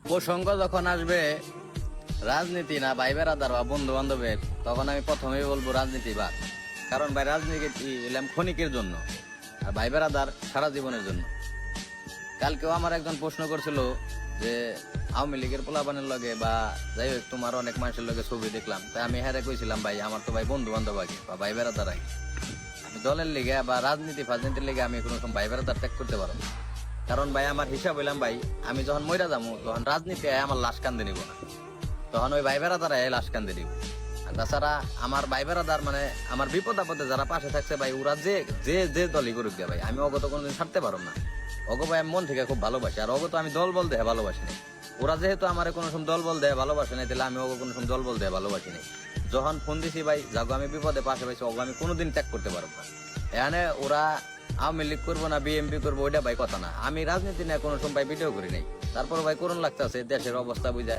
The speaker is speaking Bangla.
প্রসঙ্গ যখন আসবে রাজনীতি না ভাই বেড়াদার বা বন্ধু বান্ধবের, তখন আমি প্রথমেই বলবো রাজনীতিবাদ। কারণ ভাই রাজনীতি এলাম ক্ষণিকের জন্য, আর ভাই বেড়াদার সারা জীবনের জন্য। কালকেও আমার একজন প্রশ্ন করছিল যে আওয়ামী লীগের পোলাপানের লগে বা যাই হোক তোমার অনেক মানুষের লগে ছবি দেখলাম, তাই আমি হ্যাঁ কইছিলাম ভাই আমার তো ভাই বন্ধু বান্ধব আগে বা ভাই বেড়াদার আগে। আমি দলের লিগে বা ফাজনীতির লিগে আমি কোনো সময় ভাই বেড়াদার ত্যাগ করতে পারবো না। কারণ ভাই আমার হিসাব হইলাম ভাই, আমি যখন মইরা যাবো তখন রাজনীতি আমার লাশ কান্দে নিব না, তখন ওই ভাই বেড়াদার লাশ কান্দে নিব। আর তাছাড়া আমার ভাই বেড়াদার মানে আমার বিপদ আপদে যারা পাশে থাকছে ভাই, ওরা যে যে যে দলই করুক গে ভাই, আমি অগত কোনোদিন ছাড়তে পারবো না। অগো ভাই আমি মন থেকে খুব ভালোবাসি, আর অগত আমি দল বল দেয় ভালোবাসি নাই। ওরা যেহেতু আমার কোনো সময় দল বল দেয় ভালোবাসে নাই, তাহলে আমি অগো কোনো সময় দল বল দেয় ভালোবাসি নাই। যখন ফোন দিছি ভাই যাগো আমি বিপদে পাশে পাইছি, অগো আমি কোনোদিন ত্যাগ করতে পারবো না। এখানে ওরা আওয়ামী লীগ করবো না বিএমপি করবো ওইটা ভাই কথা না। আমি রাজনীতি নিয়ে কোনো সময় ভিডিও করি নাই, তারপর ভাই করুন লাগতেছে দেশের অবস্থা বুঝা।